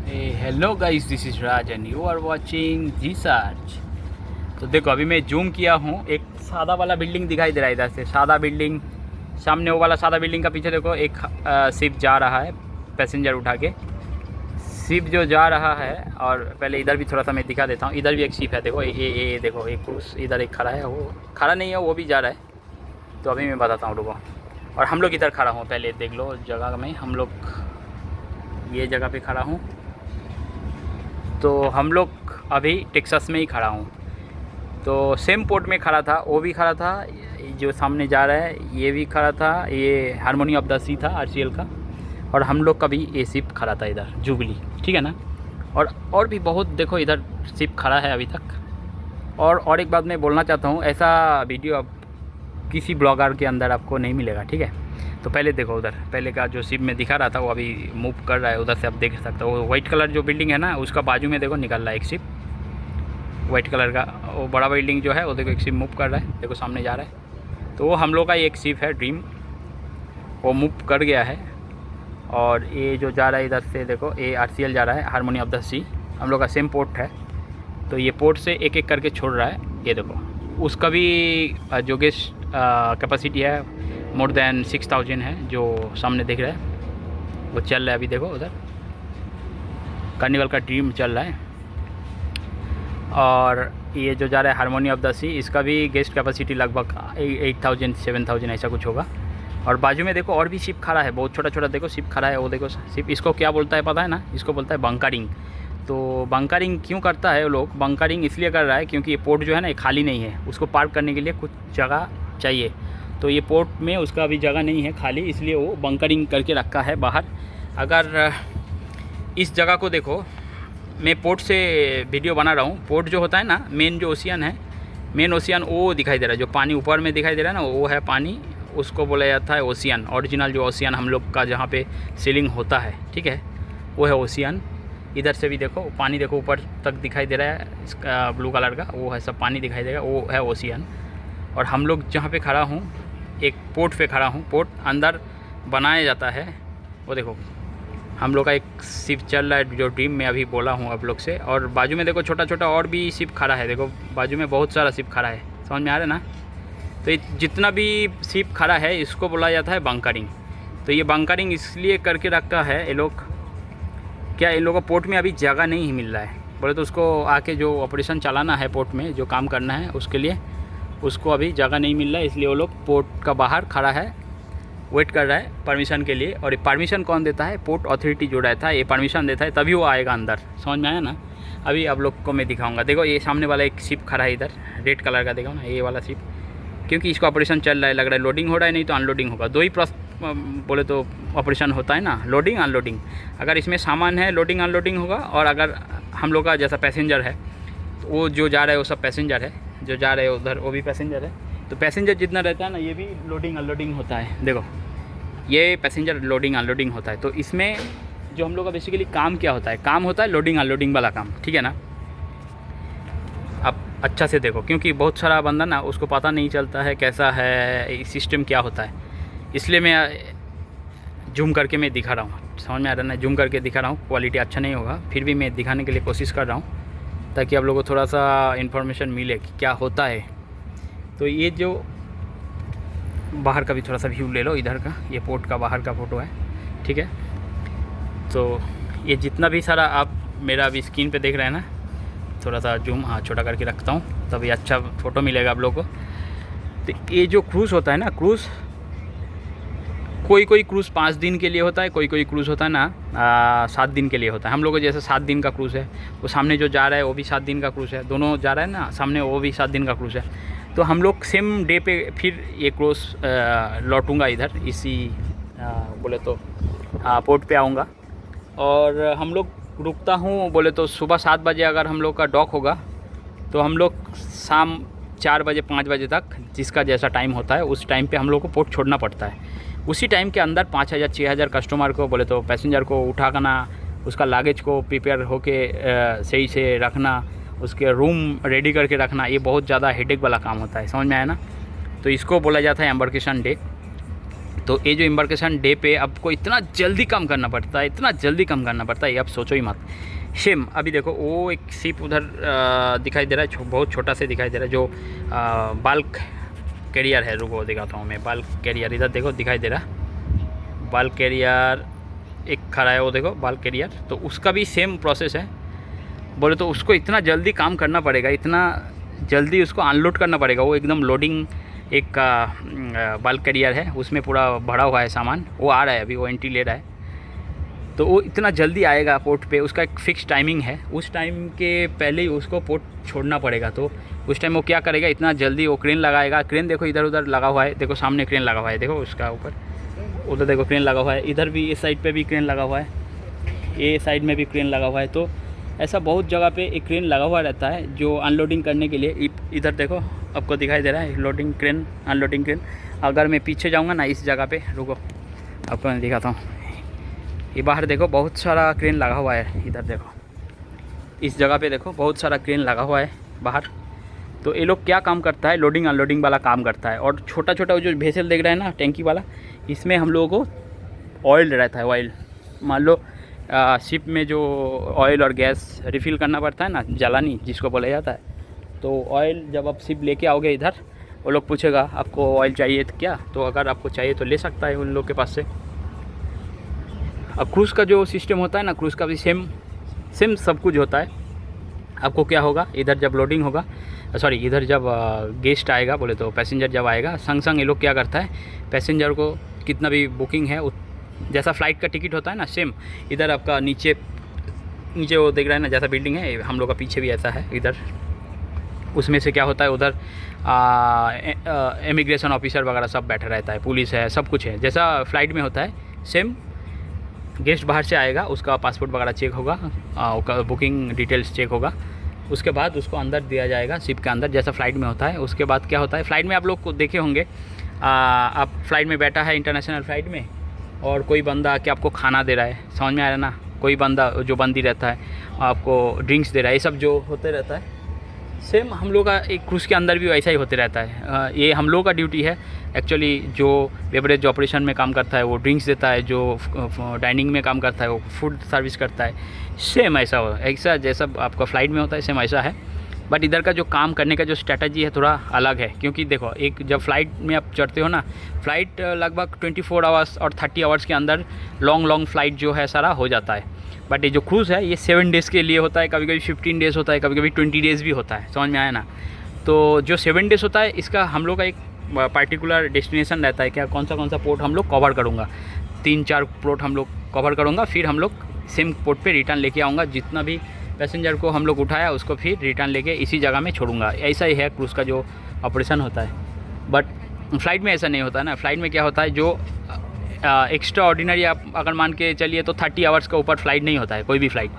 Hello guys, this is Raj and you are watching G search. तो देखो, अभी मैं जूम किया हूँ, एक सादा वाला बिल्डिंग दिखाई दे रहा है इधर से। सादा बिल्डिंग, सामने वो वाला सादा बिल्डिंग का पीछे देखो एक शिप जा रहा है पैसेंजर उठा के। शिप जो जा रहा है, और पहले इधर भी थोड़ा सा मैं दिखा देता हूँ। इधर भी एक शिप है, देखो ये देखो, एक क्रूज इधर एक खड़ा है, वो खड़ा नहीं है, वो भी जा रहा है। तो अभी मैं बताता हूँ, रुको। और हम लोग इधर खड़ा हूँ, पहले देख लो जगह में। हम लोग ये जगह पे खड़ा हूँ, तो हम लोग अभी टेक्सास में ही खड़ा हूँ। तो सेम पोर्ट में खड़ा था, वो भी खड़ा था, जो सामने जा रहा है ये भी खड़ा था। ये हारमोनी ऑफ द सी था आरसीएल का, और हम लोग का भी ये शिप खड़ा था इधर, जुबली, ठीक है ना। और भी बहुत देखो इधर शिप खड़ा है अभी तक। और एक बात मैं बोलना चाहता हूँ, ऐसा वीडियो अब किसी ब्लॉगर के अंदर आपको नहीं मिलेगा, ठीक है। तो पहले देखो, उधर पहले का जो शिप में दिखा रहा था वो अभी मूव कर रहा है, उधर से आप देख सकते हो। वो वाइट कलर जो बिल्डिंग है ना, उसका बाजू में देखो निकल रहा है एक शिप, वाइट कलर का। वो बड़ा बिल्डिंग जो है वो देखो, एक शिप मूव कर रहा है, देखो सामने जा रहा है। तो वो हम लोग का एक शिप है ड्रीम, वो मूव कर गया है। और ये जो जा रहा है इधर से देखो, ये आरसीएल जा रहा है, हारमोनी ऑफ द सी, हम लोग का सेम पोर्ट है। तो ये पोर्ट से एक एक करके छोड़ रहा है, ये देखो। उसका भी जो गेस्ट कैपेसिटी है मोर देन 6000 है, जो सामने दिख रहा है वो चल रहा है अभी, देखो उधर कार्निवल का ड्रीम चल रहा है। और ये जो जा रहा है हारमोनी ऑफ द सी, इसका भी गेस्ट कैपेसिटी लगभग 8000 7000 ऐसा कुछ होगा। और बाजू में देखो और भी शिप खड़ा है, बहुत छोटा छोटा देखो शिप खड़ा है, वो देखो शिप। इसको क्या बोलता है पता है ना, इसको बोलता है बंकरिंग। तो बंकरिंग क्यों करता है वो लोग? बंकरिंग इसलिए कर रहा है क्योंकि ये पोर्ट जो है ना, ये खाली नहीं है, उसको पार्क करने के लिए कुछ जगह चाहिए। तो ये पोर्ट में उसका अभी जगह नहीं है खाली, इसलिए वो बंकरिंग करके रखा है बाहर। अगर इस जगह को देखो, मैं पोर्ट से वीडियो बना रहा हूँ। पोर्ट जो होता है ना, मेन जो ओशियन है, मेन ओशियन वो दिखाई दे रहा है, जो पानी ऊपर में दिखाई दे रहा है ना, वो है पानी, उसको बोला जाता है ओशियन। ओरिजिनल जो ओशियन हम लोग का जहाँ पे सीलिंग होता है, ठीक है, वो है ओशियन। इधर से भी देखो पानी, देखो ऊपर तक दिखाई दे रहा है, इसका ब्लू कलर का वो है, सब पानी दिखाई देगा, वो है ओशियन। और हम लोग जहाँ पे खड़ा हूँ, एक पोर्ट पे खड़ा हूँ। पोर्ट अंदर बनाया जाता है, वो देखो हम लोग का एक शिप चल रहा है, जो ड्रीम में अभी बोला हूँ आप लोग से। और बाजू में देखो छोटा छोटा और भी शिप खड़ा है, देखो बाजू में बहुत सारा शिप खड़ा है, समझ में आ रहा है ना। तो ये जितना भी शिप खड़ा है, इसको बोला जाता है बंकरिंग। तो ये बंकरिंग इसलिए करके रखा है ये लोग, क्या इन लोगों को पोर्ट में अभी जगह नहीं मिल रहा है, बोले तो उसको आके जो ऑपरेशन चलाना है पोर्ट में, जो काम करना है उसके लिए उसको अभी जगह नहीं मिल रहा है, इसलिए वो लोग पोर्ट का बाहर खड़ा है, वेट कर रहा है परमिशन के लिए। और ये परमिशन कौन देता है? पोर्ट अथॉरिटी जो रहता है, ये परमिशन देता है, तभी वो आएगा अंदर, समझ में आया ना। अभी आप लोग को मैं दिखाऊंगा, देखो ये सामने वाला एक शिप खड़ा है इधर, रेड कलर का, देखो ना ये वाला शिप, क्योंकि इसका ऑपरेशन चल रहा है, लग रहा है लोडिंग हो रहा है, नहीं तो अनलोडिंग होगा। दो ही बोले तो ऑपरेशन होता है ना, लोडिंग अनलोडिंग। अगर इसमें सामान है, लोडिंग अनलोडिंग होगा। और अगर हम लोग का जैसा पैसेंजर है, तो वो जो जा रहा है वो सब पैसेंजर है, जो जा रहे हैं उधर वो भी पैसेंजर है। तो पैसेंजर जितना रहता है ना, ये भी लोडिंग अनलोडिंग होता है, देखो ये पैसेंजर लोडिंग अनलोडिंग होता है। तो इसमें जो हम लोग का बेसिकली काम क्या होता है, काम होता है लोडिंग अनलोडिंग वाला काम, ठीक है ना। आप अच्छा से देखो, क्योंकि बहुत सारा बंदा ना उसको पता नहीं चलता है कैसा है सिस्टम क्या होता है, इसलिए मैं जूम करके मैं दिखा रहा हूँ, समझ में आ रहा है ना। जूम करके दिखा रहा हूँ, क्वालिटी अच्छा नहीं होगा, फिर भी मैं दिखाने के लिए कोशिश कर रहा हूँ, ताकि आप लोगों को थोड़ा सा इन्फॉर्मेशन मिले कि क्या होता है। तो ये जो बाहर का भी थोड़ा सा व्यू ले लो इधर का, ये पोर्ट का बाहर का फ़ोटो है, ठीक है। तो ये जितना भी सारा आप मेरा अभी स्क्रीन पे देख रहे हैं ना, थोड़ा सा जूम छोटा करके रखता हूँ, तभी अच्छा फ़ोटो मिलेगा आप लोगों को। तो ये जो क्रूज़ होता है ना, क्रूज़ कोई क्रूज़ 5 दिन के लिए होता है, कोई क्रूज़ होता है ना 7 दिन के लिए होता है। हम लोग को जैसे 7 दिन का क्रूज़ है, वो सामने जो जा रहा है वो भी 7 दिन का क्रूज़ है, दोनों जा रहा है ना सामने, वो भी 7 दिन का क्रूज़ है। तो हम लोग सेम डे पे फिर ये क्रूज़ लौटूंगा इधर, इसी बोले तो पोर्ट पे आऊँगा। और हम लोग रुकता हूँ बोले तो सुबह 7 बजे अगर हम लोग का डॉक होगा, तो हम लोग शाम 4 बजे 5 बजे तक, जिसका जैसा टाइम होता है उस टाइम पे हम लोग को पोर्ट छोड़ना पड़ता है। उसी टाइम के अंदर 5000 6000 कस्टमर को, बोले तो पैसेंजर को उठा करना, उसका लागेज को प्रिपेयर होके सही से रखना, उसके रूम रेडी करके रखना, ये बहुत ज़्यादा हेडेक वाला काम होता है, समझ में आया ना। तो इसको बोला जाता है एम्बार्केशन डे। तो ये जो एम्बार्केशन डे पे आपको इतना जल्दी काम करना पड़ता है, इतना जल्दी काम करना पड़ता है, ये आप सोचो ही मत। सेम अभी देखो वो एक शिप उधर दिखाई दे रहा है, बहुत छोटा से दिखाई दे रहा है, जो बल्क कैरियर है। रुको दिखाता हूँ मैं, बल्क कैरियर इधर देखो दिखाई दे रहा है, बल्क कैरियर एक खड़ा है वो देखो बल्क कैरियर। तो उसका भी सेम प्रोसेस है। बोले तो उसको इतना जल्दी काम करना पड़ेगा, इतना जल्दी उसको अनलोड करना पड़ेगा। वो एकदम लोडिंग एक बल्क कैरियर है, उसमें पूरा भरा हुआ है सामान, वो आ रहा है अभी, वो एंट्री ले रहा है। तो वो इतना जल्दी आएगा पोर्ट पे, उसका एक फ़िक्स टाइमिंग है, उस टाइम के पहले ही उसको पोर्ट छोड़ना पड़ेगा। तो उस टाइम वो क्या करेगा, इतना जल्दी वो क्रेन लगाएगा। क्रेन देखो इधर उधर लगा हुआ है, देखो सामने क्रेन लगा हुआ है, देखो उसका ऊपर उधर देखो क्रेन लगा हुआ है, इधर भी इस साइड पे भी क्रेन लगा हुआ है, ये साइड में भी क्रेन लगा हुआ है। तो ऐसा बहुत जगह पे एक क्रेन लगा हुआ रहता है जो अनलोडिंग करने के लिए। इधर देखो आपको दिखाई दे रहा है लोडिंग क्रेन, अनलोडिंग क्रेन। अगर मैं पीछे जाऊँगा ना इस जगह पे, रुको आपको मैं दिखाता हूँ। ये बाहर देखो बहुत सारा क्रेन लगा हुआ है, इधर देखो इस जगह पे देखो बहुत सारा क्रेन लगा हुआ है बाहर। तो ये लोग क्या काम करता है, लोडिंग अनलोडिंग वाला काम करता है। और छोटा छोटा जो वेसल देख रहे हैं ना टैंकी वाला, इसमें हम लोगों को ऑयल रहता है। ऑयल मान लो शिप में जो ऑयल और गैस रिफ़िल करना पड़ता है ना, जलानी जिसको बोला जाता है। तो ऑयल जब आप शिप लेके आओगे इधर, वो लोग पूछेगा आपको ऑयल चाहिए तो क्या, तो अगर आपको चाहिए तो ले सकता है उन लोग के पास से। अब क्रूज़ का जो सिस्टम होता है ना, क्रूज़ का भी सेम सब कुछ होता है। आपको क्या होगा, इधर जब लोडिंग होगा, सॉरी इधर जब गेस्ट आएगा, बोले तो पैसेंजर जब आएगा, संग संग ये लोग क्या करता है, पैसेंजर को कितना भी बुकिंग है जैसा फ़्लाइट का टिकट होता है ना, सेम इधर आपका नीचे वो देख रहा है ना जैसा बिल्डिंग है, हम लोग का पीछे भी ऐसा है इधर। उसमें से क्या होता है, उधर इमिग्रेशन ऑफिसर वगैरह सब बैठा रहता है, पुलिस है, सब कुछ है जैसा फ़्लाइट में होता है। सेम गेस्ट बाहर से आएगा, उसका पासपोर्ट वगैरह चेक होगा, बुकिंग डिटेल्स चेक होगा, उसके बाद उसको अंदर दिया जाएगा शिप के अंदर, जैसा फ़्लाइट में होता है। उसके बाद क्या होता है, फ़्लाइट में आप लोग को देखे होंगे, आप फ्लाइट में बैठा है इंटरनेशनल फ़्लाइट में, और कोई बंदा आके आपको खाना दे रहा है, समझ में आ रहा है ना, कोई बंदा जो बंदी रहता है आपको ड्रिंक्स दे रहा है, ये सब जो होते रहता है। सेम हम लोग का एक क्रूज़ के अंदर भी वैसा ही होते रहता है। ये हम लोग का ड्यूटी है एक्चुअली। जो बेवरेज ऑपरेशन में काम करता है वो ड्रिंक्स देता है, जो डाइनिंग में काम करता है वो फूड सर्विस करता है। सेम ऐसा जैसा आपका फ़्लाइट में होता है, सेम ऐसा है। बट इधर का जो काम करने का जो स्ट्रैटेजी है थोड़ा अलग है, क्योंकि देखो एक जब फ़्लाइट में आप चढ़ते हो ना, फ़्लाइट लगभग 24 आवर्स और 30 आवर्स के अंदर लॉन्ग फ़्लाइट जो है सारा हो जाता है। बट ये जो क्रूज़ है ये 7 डेज़ के लिए होता है, कभी कभी 15 डेज़ होता है, कभी कभी 20 डेज़ भी होता है, समझ में आया ना। तो जो 7 डेज़ होता है इसका हम लोग का एक पार्टिकुलर डेस्टिनेशन रहता है, क्या कौन सा पोर्ट हम लोग कवर करूँगा, 3-4 पोर्ट हम लोग कवर करूँगा, फिर हम लोग सेम पोर्ट पे रिटर्न लेके आऊँगा। जितना भी पैसेंजर को हम लोग उठाया उसको फिर रिटर्न लेके इसी जगह में छोड़ूंगा। ऐसा ही है क्रूज़ का जो ऑपरेशन होता है। बट फ़्लाइट में ऐसा नहीं होता ना। फ़्लाइट में क्या होता है, जो एक्स्ट्रा ऑर्डिनरी आप अगर मान के चलिए तो 30 आवर्स का ऊपर फ़्लाइट नहीं होता है कोई भी फ़्लाइट।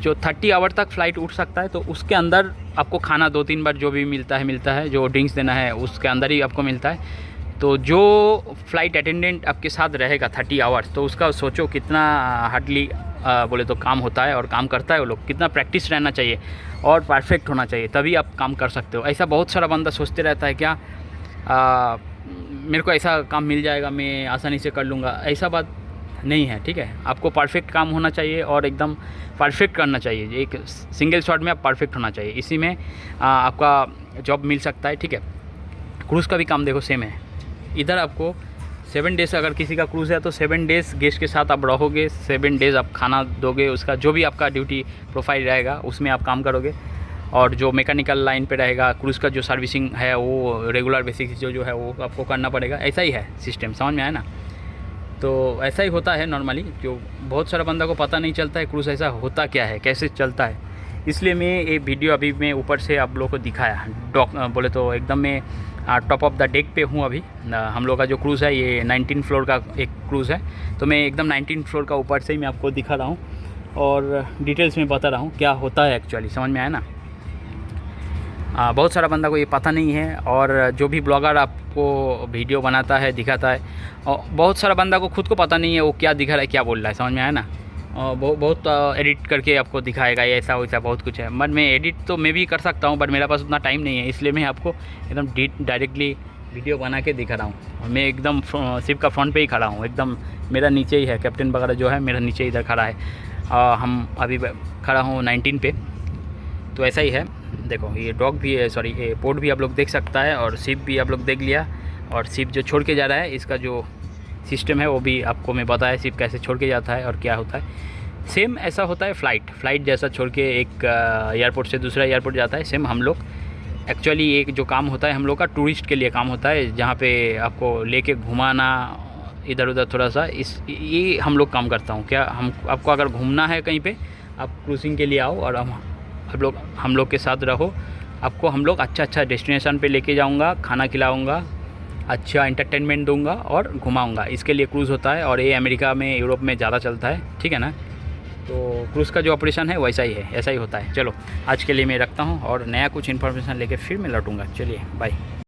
जो 30 आवर तक फ़्लाइट उठ सकता है, तो उसके अंदर आपको खाना 2-3 बार जो भी मिलता है, जो ड्रिंक्स देना है उसके अंदर ही आपको मिलता है। तो जो फ़्लाइट अटेंडेंट आपके साथ रहेगा 30 आवर्स, तो उसका सोचो कितना हार्डली बोले तो काम होता है और काम करता है वो लोग। कितना प्रैक्टिस रहना चाहिए और परफेक्ट होना चाहिए, तभी आप काम कर सकते हो। ऐसा बहुत सारा बंदा सोचते रहता है क्या मेरे को ऐसा काम मिल जाएगा, मैं आसानी से कर लूँगा। ऐसा बात नहीं है, ठीक है। आपको परफेक्ट काम होना चाहिए और एकदम परफेक्ट करना चाहिए। एक सिंगल शॉट में आप परफेक्ट होना चाहिए, इसी में आपका जॉब मिल सकता है, ठीक है। क्रूज़ का भी काम देखो सेम है। इधर आपको 7 डेज़ अगर किसी का क्रूज़ है तो 7 डेज़ गेस्ट के साथ आप रहोगे, 7 डेज़ आप खाना दोगे, उसका जो भी आपका ड्यूटी प्रोफाइल रहेगा उसमें आप काम करोगे। और जो मैकेनिकल लाइन पे रहेगा, क्रूज़ का जो सर्विसिंग है वो रेगुलर बेसिस जो है वो आपको करना पड़ेगा। ऐसा ही है सिस्टम, समझ में आया ना। तो ऐसा ही होता है नॉर्मली, जो बहुत सारा बंदा को पता नहीं चलता है क्रूज़ ऐसा होता क्या है, कैसे चलता है। इसलिए मैं ये वीडियो अभी मैं ऊपर से आप लोगों को दिखाया। बोले तो एकदम मैं टॉप ऑफ द डेक पे हूँ अभी। हम लोग का जो क्रूज़ है ये 19 फ्लोर का एक क्रूज़ है, तो मैं एकदम 19 फ्लोर का ऊपर से ही मैं आपको दिखा रहा हूँ और डिटेल्स में बता रहा हूँ क्या होता है एक्चुअली, समझ में आया ना। बहुत सारा बंदा को ये पता नहीं है, और जो भी ब्लॉगर आपको वीडियो बनाता है दिखाता है, और बहुत सारा बंदा को खुद को पता नहीं है वो क्या दिखा रहा है, क्या बोल रहा है, समझ में आया ना। बहुत एडिट करके आपको दिखाएगा ये ऐसा वैसा बहुत कुछ है। बट मैं एडिट तो मैं भी कर सकता हूँ, बट मेरे पास उतना टाइम नहीं है, इसलिए मैं आपको एकदम डायरेक्टली वीडियो बना के दिखा रहा हूँ। मैं एकदम शिप का फ्रंट पे ही खड़ा हूँ, एकदम मेरा नीचे ही है, कैप्टन वगैरह जो है मेरा नीचे इधर खड़ा है। हम अभी खड़ा हूँ 19 पे। तो ऐसा ही है, देखो ये डॉक भी है, सॉरी ये पोर्ट भी आप लोग देख सकता है, और शिप भी आप लोग देख लिया। और शिप जो छोड़ के जा रहा है, इसका जो सिस्टम है वो भी आपको मैं बताया, शिप कैसे छोड़ के जाता है और क्या होता है। सेम ऐसा होता है फ़्लाइट जैसा छोड़ के एक एयरपोर्ट से दूसरा एयरपोर्ट जाता है, सेम हम लोग एक्चुअली एक जो काम होता है हम लोग का टूरिस्ट के लिए काम होता है, जहाँ पे आपको लेके घुमाना इधर उधर थोड़ा सा, ये हम लोग काम करता हूँ। क्या आपको अगर घूमना है कहीं पे, आप क्रूजिंग के लिए आओ और हम लोग के साथ रहो। आपको हम लोग अच्छा डेस्टिनेशन पे लेके जाऊँगा, खाना खिलाऊँगा, अच्छा एंटरटेनमेंट दूंगा और घुमाऊँगा। इसके लिए क्रूज़ होता है, और ये अमेरिका में, यूरोप में ज़्यादा चलता है, ठीक है ना। तो क्रूज़ का जो ऑपरेशन है वैसा ही है, ऐसा ही होता है। चलो आज के लिए मैं रखता हूँ, और नया कुछ इन्फॉर्मेशन लेके फिर मैं लौटूँगा। चलिए बाय।